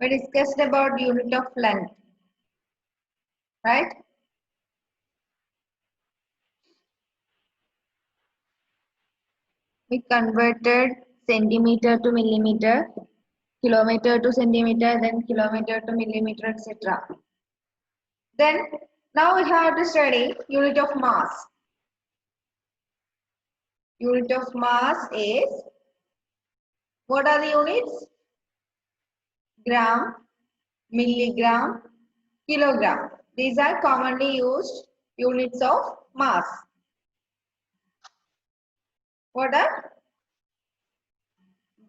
We discussed about unit of length, right? We converted centimeter to millimeter, kilometer to centimeter, then kilometer to millimeter, etc. Then now we have to study unit of mass. Unit of mass is, what are the units? Gram, milligram, kilogram. These are commonly used units of mass. What are?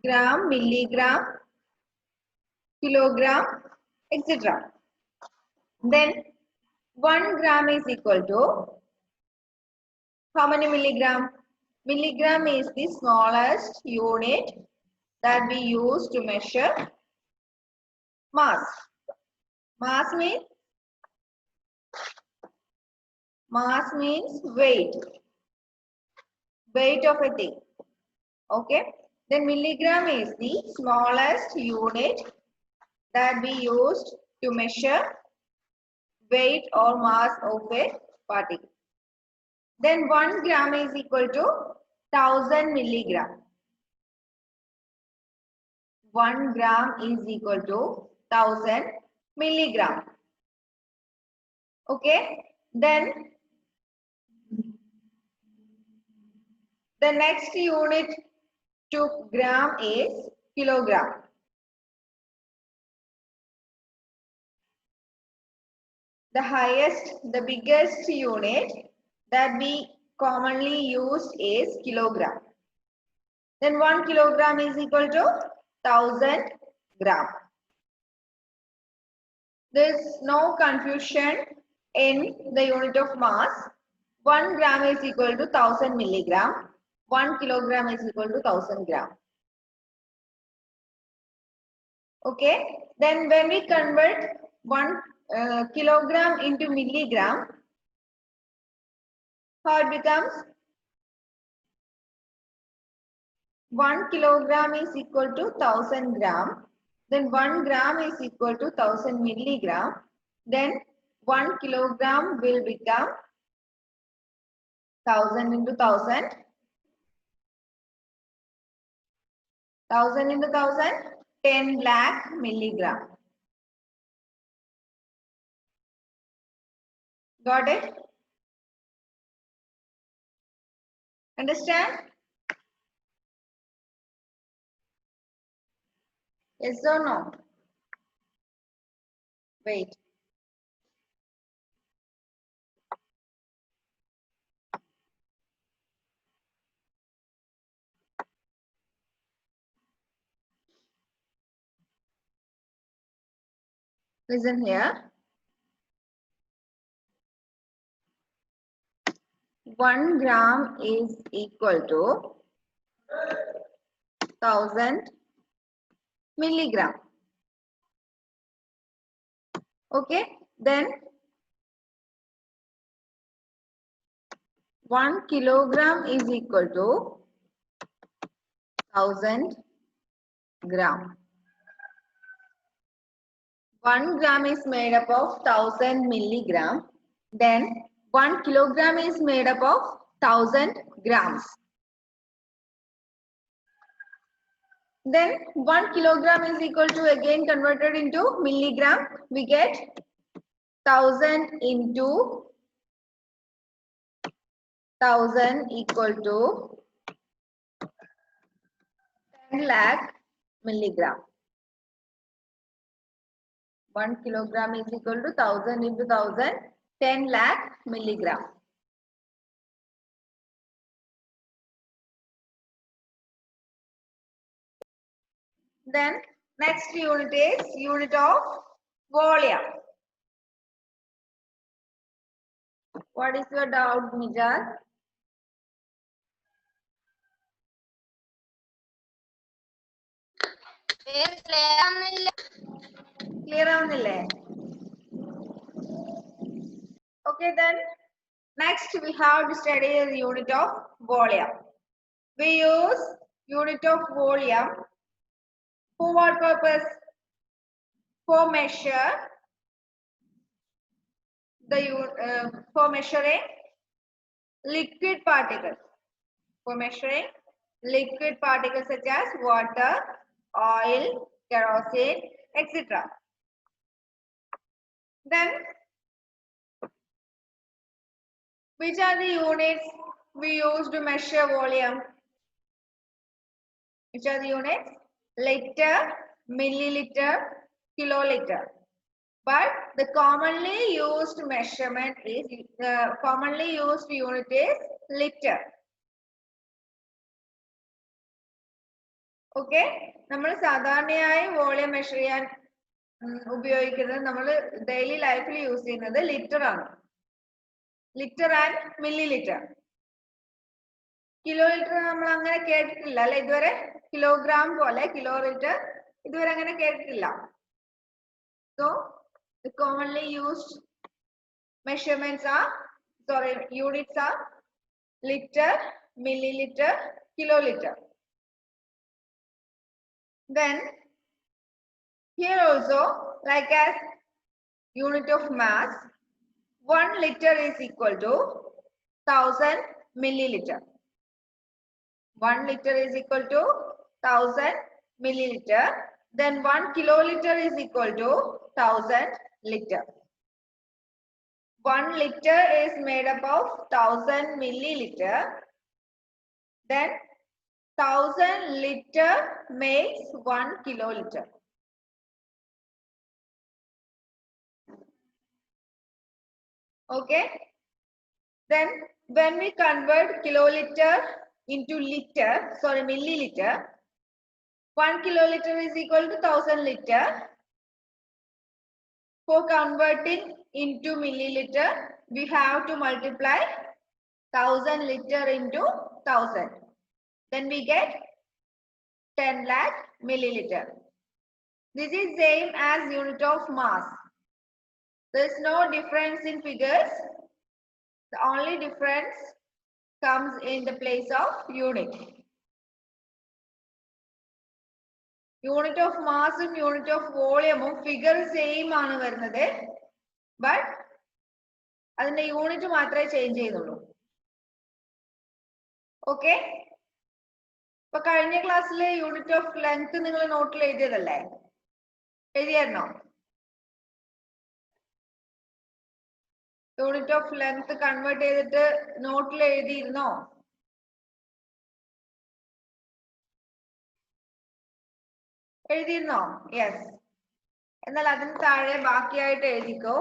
Gram, milligram, kilogram, etc. Then 1 gram is equal to how many milligram? Milligram is the smallest unit that we use to measure mass. Mass means weight. Weight of a thing. Okay. Then milligram is the smallest unit that we used to measure weight or mass of a particle. Then 1 gram is equal to 1000 milligram. 1 gram is equal to 1000 milligram. Okay. Then the next unit to gram is kilogram. The highest, the biggest unit that we commonly use is kilogram. Then 1 kilogram is equal to 1000 gram. There is no confusion in the unit of mass. 1 gram is equal to 1000 milligram. 1 kilogram is equal to 1000 gram. Okay. Then when we convert 1 kilogram into milligram, how it becomes? 1 kilogram is equal to 1000 gram. Then 1 gram is equal to 1000 milligram. Then 1 kilogram will become 1000 into 1000. 1000 into 1000, 10 lakh milligram. Got it? Understand? Yes or no? Wait. Listen here. 1 gram is equal to 1000 milligram. Okay. Then 1 kilogram is equal to 1000 gram. 1 gram is made up of 1000 milligram. Then 1 kilogram is made up of 1000 grams. Then 1 kilogram is equal to, again converted into milligram. We get 1000 into 1000 equal to 10 lakh milligram. 1 kilogram is equal to 1000 into 1000, 10 lakh milligram. Then next unit is unit of volume. What is your doubt, Mijaz? Clear ആവുന്നില്ലേ? Okay, then next we have to study the unit of volume. We use unit of volume for what purpose? for measuring liquid particles. For measuring liquid particles such as water, oil, kerosene, etc. Then, which are the units we use to measure volume? Which are the units? Liter, milliliter, kiloliter. But the commonly used measurement is commonly used unit is liter. Okay, നമ്മൾ സാധാരണയായി volume measure ചെയ്യാൻ ഉപയോഗിക്കുന്നത് നമ്മൾ daily ലൈഫിൽ use ചെയ്യുന്നത് litre ആണ്. Litre and milli litre. Kilo litre നമ്മൾ അങ്ങനെ കേട്ടിട്ടില്ല അല്ലെ ഇതുവരെ. കിലോഗ്രാം പോലെ കിലോ ലിറ്റർ ഇതുവരെ അങ്ങനെ കേട്ടിട്ടില്ല. So the commonly used measurements are, units are liter, milliliter, kiloliter. Then here also, like as unit of mass, 1 liter is equal to 1000 milliliter. 1 liter is equal to 1000 milliliter. Then 1 kiloliter is equal to 1000 liter. 1 liter is made up of 1000 milliliter. Then 1000 liter makes 1 kiloliter. Okay. Then when we convert kiloliter into milliliter, 1 kiloliter is equal to 1000 liter. For converting into milliliter, we have to multiply 1000 liter into 1000. Then we get 10 lakh milliliter. This is same as unit of mass. There is no difference in figures. The only difference comes in the place of unit. Unit of mass and unit of volume figure same ആണ് വരുന്നത്. But അതിന്റെ unit മാത്രമേ change ചെയ്യുന്നുള്ളൂ. Okay. ഇപ്പൊ കഴിഞ്ഞ ക്ലാസ്സിലെ unit of length നിങ്ങൾ നോട്ടിൽ എഴുതിയതല്ലേ? എഴുതിയായിരുന്നോ? യൂണിറ്റ് ഓഫ് ലെങ്ത് കൺവേർട്ട് ചെയ്തിട്ട് നോട്ടിൽ എഴുതിയിരുന്നോ? എഴുതിയിരുന്നോ? യെസ്. എന്നാൽ അതിന് താഴെ ബാക്കിയായിട്ട് എഴുതിക്കോ.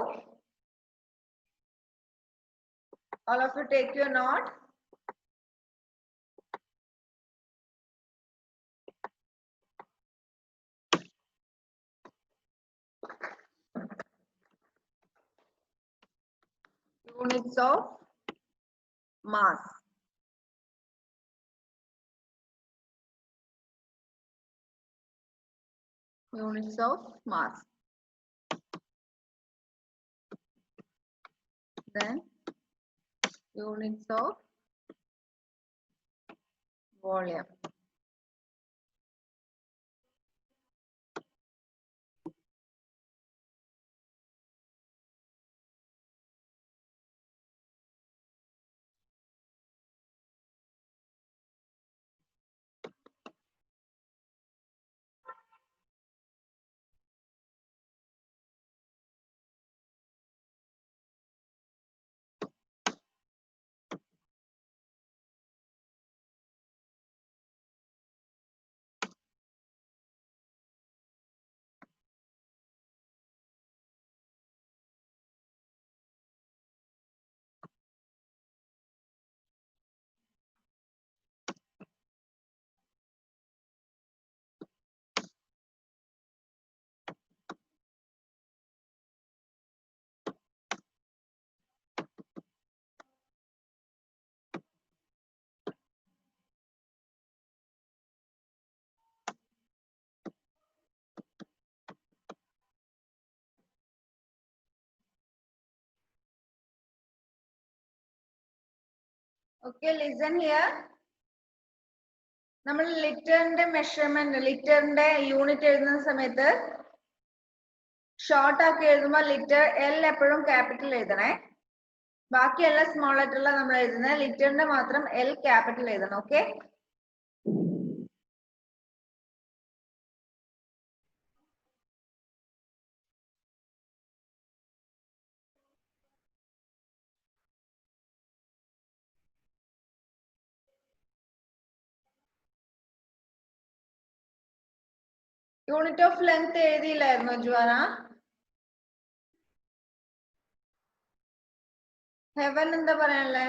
All of you take your note. Units of mass. Units of mass. Then units of volume. Okay, listen here. നമ്മൾ ലിറ്ററിന്റെ മെഷർമെന്റ് ലിറ്ററിന്റെ യൂണിറ്റ് എഴുതുന്ന സമയത്ത് ഷോർട്ട് ആക്കി എഴുതുമ്പോൾ ലിറ്റർ എൽ എപ്പോഴും ക്യാപിറ്റൽ എഴുതണേ. ബാക്കിയെല്ലാം സ്മോൾ ലെറ്ററിലാണ് നമ്മൾ എഴുതുന്നത്. ലിറ്ററിന്റെ മാത്രം എൽ ക്യാപിറ്റൽ എഴുതണം. ഓക്കെ. യൂണിറ്റ് ഓഫ് ലെങ്ത് എഴുതിയില്ലായിരുന്നോ ജുവാന? ഹെവൻ എന്താ പറയാനുള്ളേ?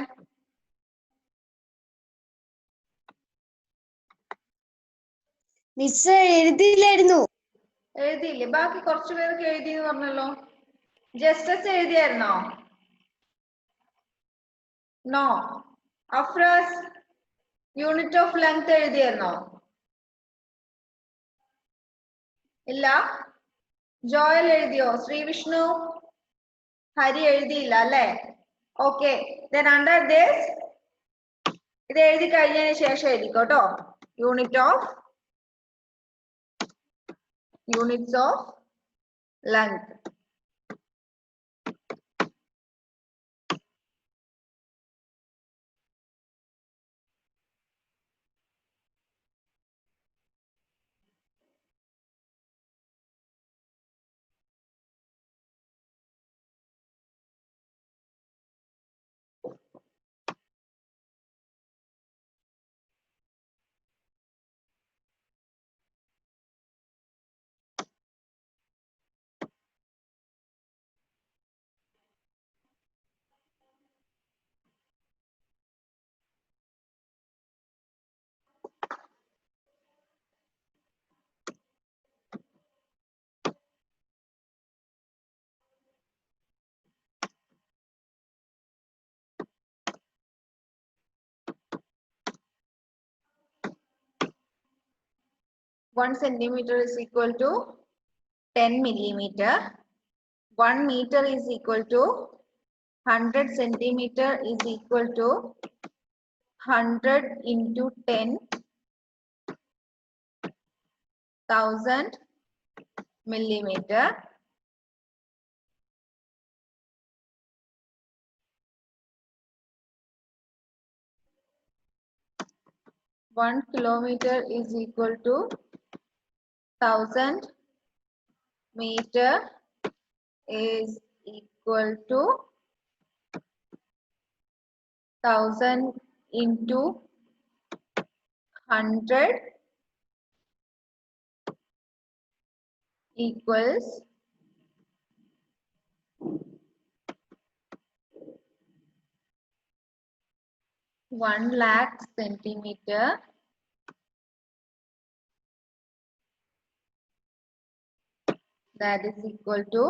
മിസ് എഴുതിയില്ലായിരുന്നു. എഴുതിയില്ലേ? ബാക്കി കുറച്ചു പേർക്ക് എഴുതി എന്ന് പറഞ്ഞല്ലോ. ജസ്റ്റസ് എഴുതിയായിരുന്നോ? No. Afraz unit of length എഴുതിയായിരുന്നോ? ഇല്ല. ജോയൽ എഴുതിയോ? ശ്രീവിഷ്ണു, ഹരി എഴുതിയില്ല അല്ലേ? ഓക്കെ. ദെൻ അണ്ടർ ദിസ് ഇത് എഴുതി കഴിഞ്ഞതിന് ശേഷം എഴുതിക്കോട്ടോ. Units of length. One centimeter is equal to 10 millimeter. 1 meter is equal to 100 centimeter is equal to 100 into 10,000 millimeter. One kilometer is equal to 1,000 meter is equal to 1,000 into 100 equals 1,00,000 centimeter. That is equal to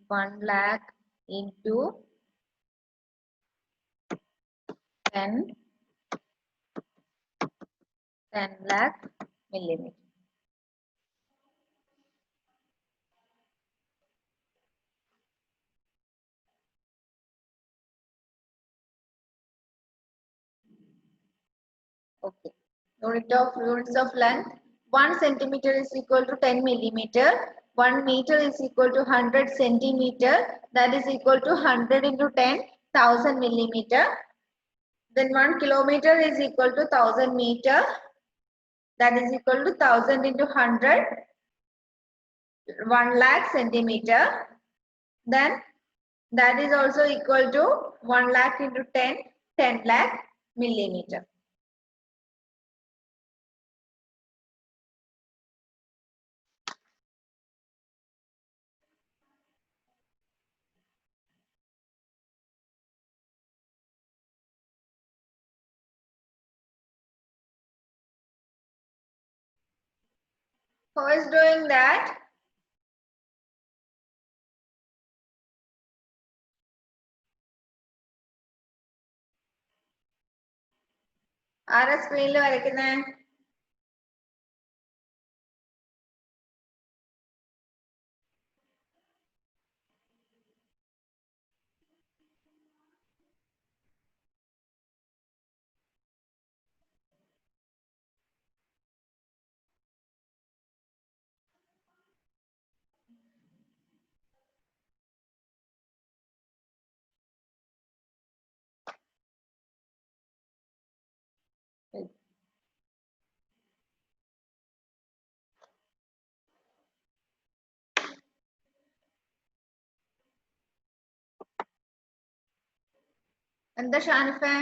1,00,000 into 10 lakh millimeter. Okay. Units of length. 1 centimeter is equal to 10 millimeter. 1 meter is equal to 100 centimeter. That is equal to 100 into 10,000 millimeter. Then 1 kilometer is equal to 1,000 meter. That is equal to 1,000 into 100. 1,00,000 centimeter. Then that is also equal to 1,00,000 into 10 lakh millimeter. Who is doing that? ആരാ സ്ക്രീനിൽ വരയ്ക്കുന്നേ? എന്താ ഷാനിഫെ?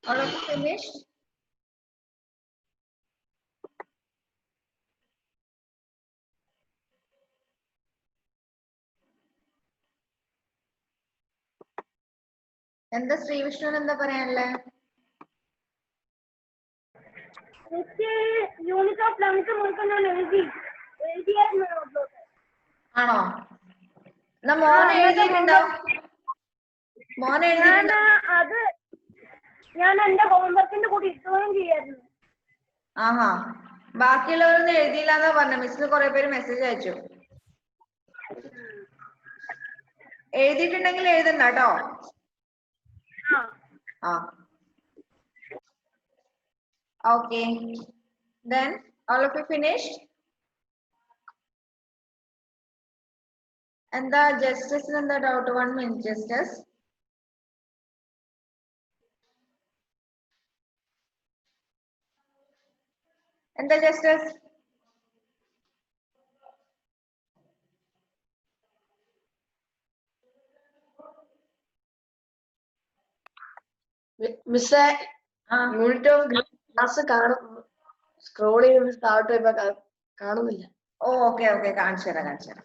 All of you finished? എന്താ ശ്രീവിഷ്ണുവിന് എന്താ പറയാനുള്ളേ? Unit of eleventh മുഴുവൻ ഞാൻ എഴുതിയായിരുന്നു. ആണോ? എന്നാ മോൻ എഴുതിയിട്ടുണ്ടോ? മോൻ എഴുതിയിട്ടുണ്ടോ? അത് ഞാൻ എന്റെ ഹോംവർക്കിന്റെ കൂടി ഇട്ടുകയും ചെയ്യായിരുന്നു. ആഹാ, ബാക്കിയുള്ളവരൊന്നും എഴുതിയില്ല എന്നാ പറഞ്ഞ. മിസ്സിന് കുറെ പേര് മെസ്സേജ് അയച്ചു. എഴുതിയിട്ടുണ്ടെങ്കിൽ എഴുതണ്ട കേട്ടോ. ആ, okay. Then all of you finished? എന്താ ജസ്റ്റിസിന് എന്താ ഡൗട്ട്? 1 minute justice. എന്താ ജസ്റ്റിസ്? മിസ്സേ, യൂണിറ്റ് ഓഫ് ക്ലാസ് സ്ക്രോൾ ചെയ്ത് സ്റ്റാർട്ട് ചെയ്യുമ്പോ കാണുന്നില്ല. ഓ, ഓക്കെ ഓക്കെ, കാണിച്ചു തരാം.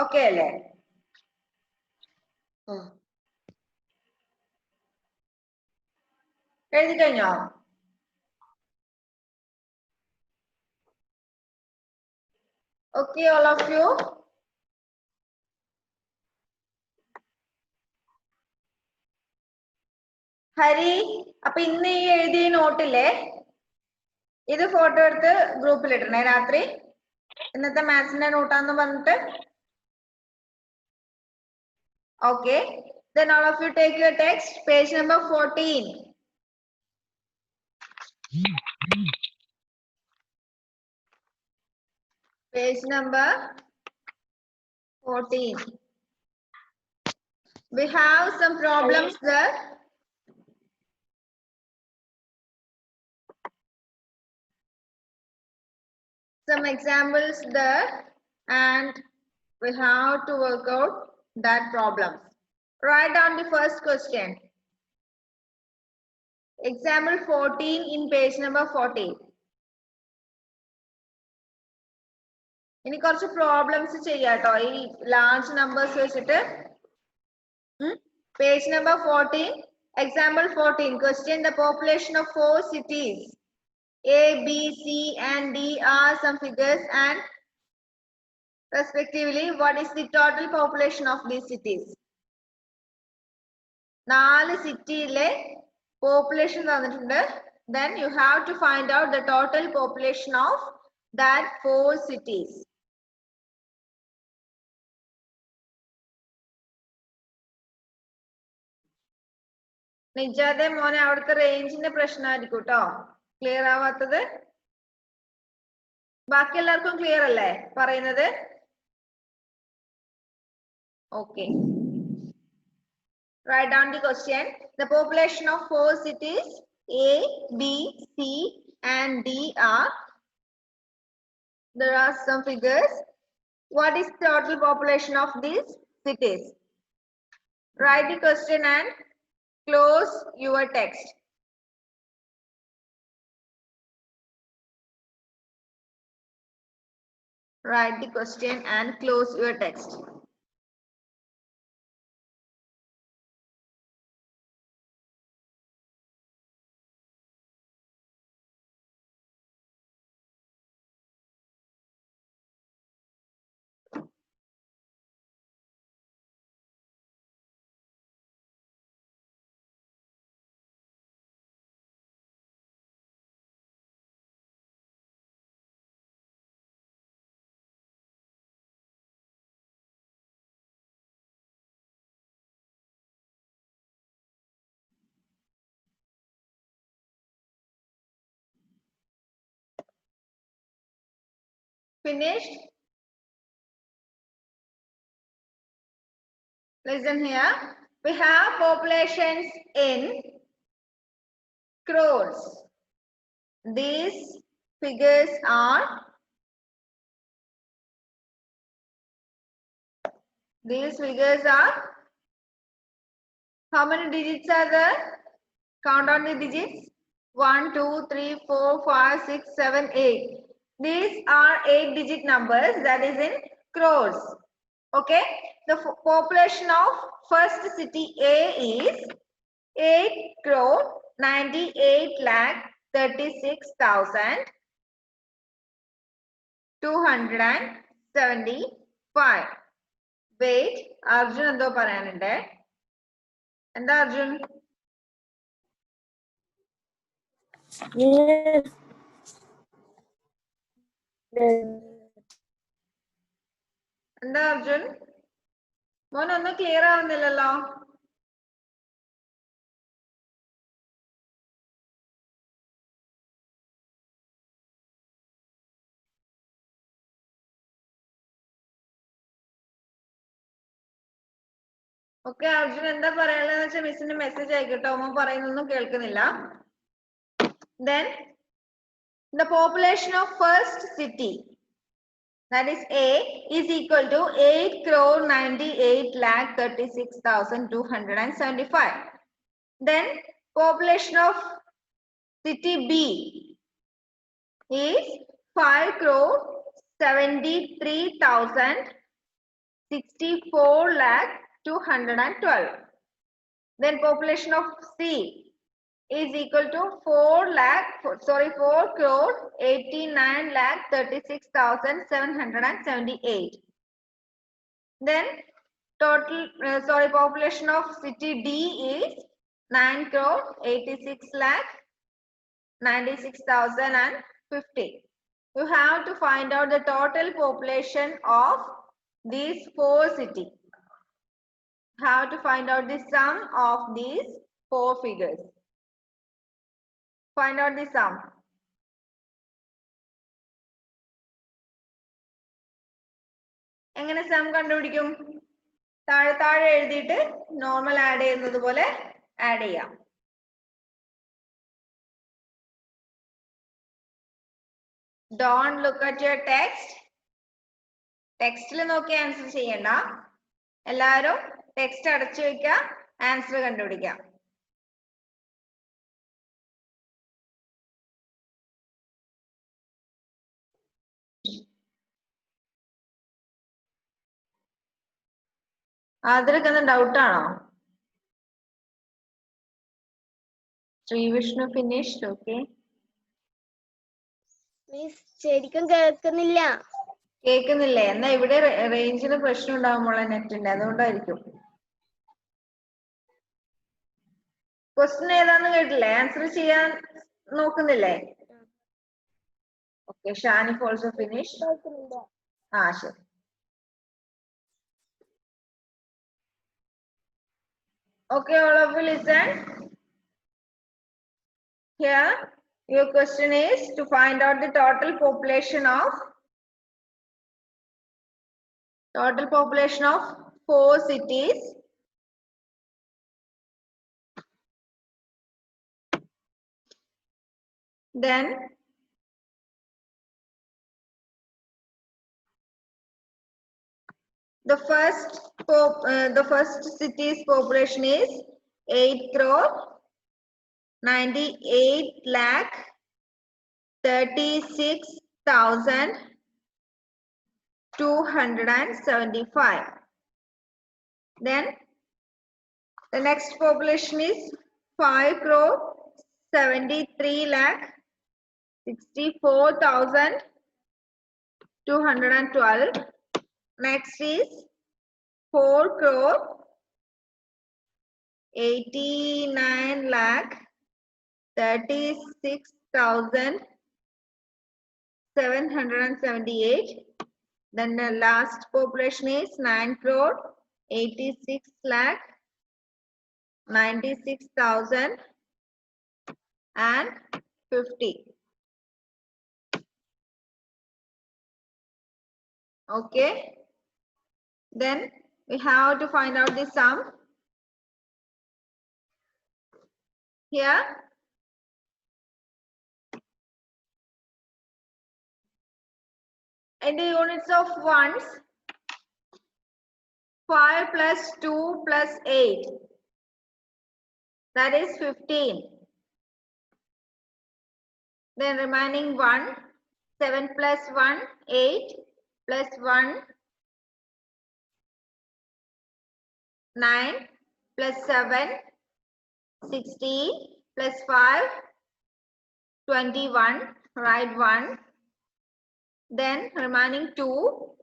ഓക്കെ അല്ലേ? എഴുതി കഴിഞ്ഞോ? Okay, all of you. Hari, അപ്പൊ ഇന്ന് ഈ എഴുതിയ നോട്ടില്ലേ, ഇത് ഫോട്ടോ എടുത്ത് ഗ്രൂപ്പിൽ ഇടണേ രാത്രി. ഇന്നത്തെ മാത്സിന്റെ നോട്ടാന്ന് പറഞ്ഞിട്ട്. Okay, then all of you take your text, page number 14. Page number 14. We have some problems there. Some examples there, and we have to work out that problem. Write down the first question. Example 14 in page number 14. ഇനി കുറച്ച് problems ചെയ്യാട്ടോ ഈ large numbers വെച്ചിട്ട്. Page number 14, example 14. Question: the population of 4 cities A, B, C and D are some figures and respectively what is the total population of these cities? 4 സിറ്റിയിലെ population തന്നിട്ടുണ്ട്. Then you have to find out the total population of that 4 cities. നിജാതെ മോനെ, അവിടുത്തെ റേഞ്ചിന്റെ പ്രശ്നമായിരിക്കും കേട്ടോ clear ആവാത്തത്. ബാക്കി എല്ലാവർക്കും clear അല്ലേ പറയുന്നത്? Okay. Write down the question. The population of 4 cities A, B, C and D are. There are some figures. What is the total population of these cities? Write the question and close your text. Write the question and close your text. Finished? Listen here. We have populations in crores. These figures are how many digits are there? Count on the digits. 1, 2, 3, 4, 5, 6, 7, 8. These are 8-digit numbers, that is in crores. Okay. The population of first city A is 8 crore 98 lakh 36,275. Wait, Arjun എന്തോ പറയാനുണ്ട്. എന്താ അർജുൻ? എന്താ അർജുൻ? മോൻ ഒന്നും clear ആവുന്നില്ലല്ലോ. Okay, Arjun എന്താ പറയാനുള്ളതെന്ന് വെച്ചാൽ മിസ്സിന് മെസ്സേജ് അയക്കട്ടോ. മോൻ പറയുന്നൊന്നും കേൾക്കുന്നില്ല. Then the population of first city, that is A, is equal to 8 crore 98 lakh 36,275. Then population of city B is 5 crore 73,064 lakh 212. Then population of C is equal to 4 crore 89 lakh 36,778. Then population of city D is 9 crore 86 lakh 96,050. You have to find out the total population of these 4 cities. How to find out the sum of these 4 figures. Find out the sum. എങ്ങനെ some കണ്ടുപിടിക്കും? താഴെ എഴുതിയിട്ട് normal add ചെയ്യുന്നത് പോലെ add ചെയ്യാം. Don't look at your text. ടെക്സ്റ്റിൽ നോക്കി answer ചെയ്യണ്ട. എല്ലാവരും ടെക്സ്റ്റ് അടച്ചു വെക്കുക, ആൻസർ കണ്ടുപിടിക്കാം. ആദ്രക്ക് ഡൗട്ട് ആണോ? ശ്രീവിഷ്ണു ഫിനിഷ്ഡ്. ഓക്കെ, ശരിക്കും കേൾക്കുന്നില്ല. കേൾക്കുന്നില്ലേ? എന്നാ ഇവിടെ റേഞ്ചിന് പ്രശ്നം ഉണ്ടാകുമ്പോൾ നെറ്റിന്റെ, അതുകൊണ്ടായിരിക്കും. ക്വസ്റ്റ്യൻ ഏതാന്ന് കേട്ടില്ലേ? ആൻസർ ചെയ്യാൻ നോക്കുന്നില്ലേ? Okay, Shanif also finish. ആ ശരി. Okay, all of you listen. Here, your question is to find out the total population of 4 cities. Then the first city's population is 8 crore 98 lakh 36,275. Then the next population is 5 crore 73 lakh 64,212. Next is 4 crore 89 lakh 36,778. Then the last population is 9 crore 86 lakh 96,050. Okay. Then we have to find out the sum. Here. In the units of ones, 5 plus 2 plus 8. That is 15. Then remaining 1, 7 plus 1, 8 plus 1, 9 plus 7, 16 plus 5, 21, write 1. Then remaining 2.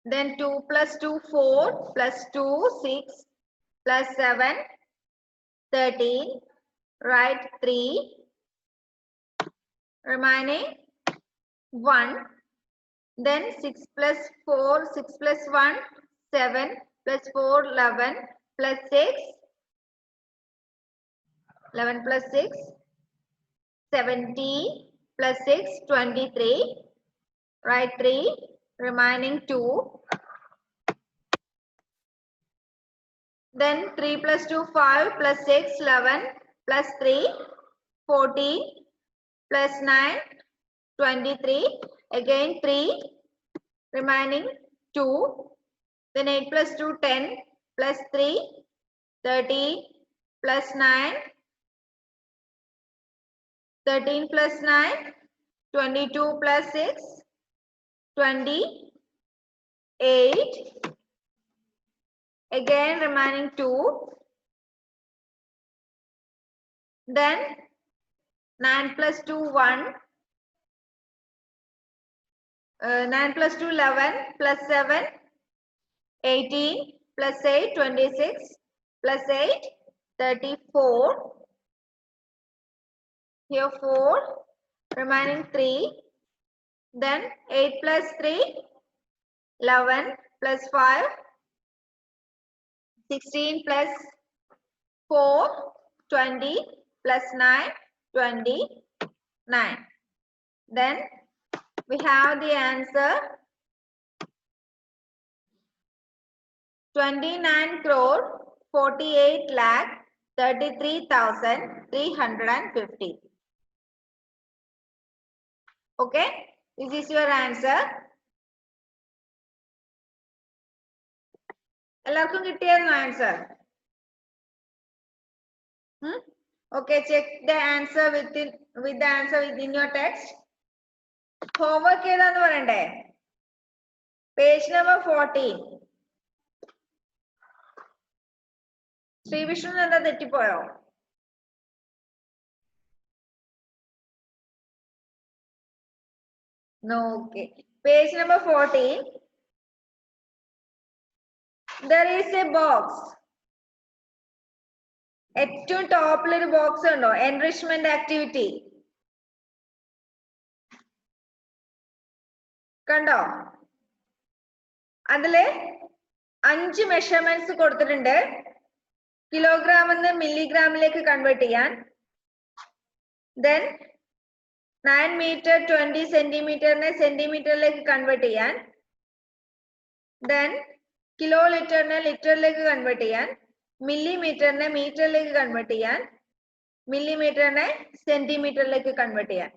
Then 2 plus 2, 4 plus 2, 6 plus 7, 13, write 3. Remaining 1. Then 6 plus 4, 6 plus 1, 7 plus 4, 11 plus 6, 11 plus 6, 17 plus 6, 23, write 3, remaining 2. Then 3 plus 2, 5 plus 6, 11 plus 3, 14 plus 9, 23, again 3, remaining 2. Then 8 plus 2, 10 plus 3, 13 plus 9, 13 plus 9, 22 plus 6, 28. Again remaining 2. Then 9 plus 2, 1. 9 plus 2, 11 plus 7, 18 plus 8, 26 plus 8, 34. Here 4, remaining 3. Then 8 plus 3, 11 plus 5, 16 plus 4, 20 plus 9, 29. Then we have the answer 29 crore 48 lakh 33,350. Okay, this is your answer. എല്ലാവർക്കും കിട്ടിയായിരുന്നു answer? Okay, check the answer with the answer within your text. Homework ഏതാന്ന് പറയണ്ടേ? Page number 14. Sreevishnu എന്താ തെറ്റിപ്പോയോ? No, okay. Page number 14. There is a box. ഏറ്റവും ടോപ്പിൽ ഒരു box ഉണ്ടോ? Enrichment activity കണ്ടോ? അതില് 5 മെഷർമെന്റ്സ് കൊടുത്തിട്ടുണ്ട്. കിലോഗ്രാം എന്ന് മില്ലിഗ്രാമിലേക്ക് കൺവേർട്ട് ചെയ്യാൻ. Then 9 meter 20 സെന്റിമീറ്ററിനെ സെന്റിമീറ്ററിലേക്ക് കൺവേർട്ട് ചെയ്യാൻ. Then കിലോ ലിറ്ററിനെ ലിറ്ററിലേക്ക് കൺവേർട്ട് ചെയ്യാൻ. മില്ലിമീറ്ററിനെ മീറ്ററിലേക്ക് കൺവേർട്ട് ചെയ്യാൻ. മില്ലിമീറ്ററിനെ സെന്റിമീറ്ററിലേക്ക് കൺവേർട്ട് ചെയ്യാൻ.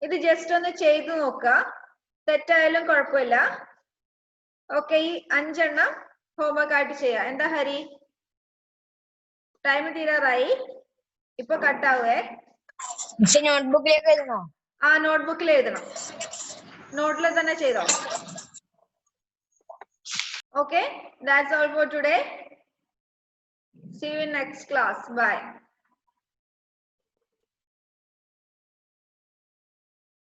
ഇത് ജസ്റ്റ് ഒന്ന് ചെയ്തു നോക്കുക. തെറ്റായാലും കുഴപ്പമില്ല. ഓക്കെ, ഈ 5 എണ്ണം ഹോംവർക്ക് ആയിട്ട് ചെയ്യാം. എന്താ ഹരി? ടൈം തീരാറായി. ഇപ്പൊ കട്ടാവേ. നോട്ട്ബുക്കിലേക്ക് എഴുതണോ? ആ, നോട്ട്ബുക്കിൽ എഴുതണം. നോട്ടിൽ തന്നെ ചെയ്തോ. Okay, that's all for today. See you in next class. Bye.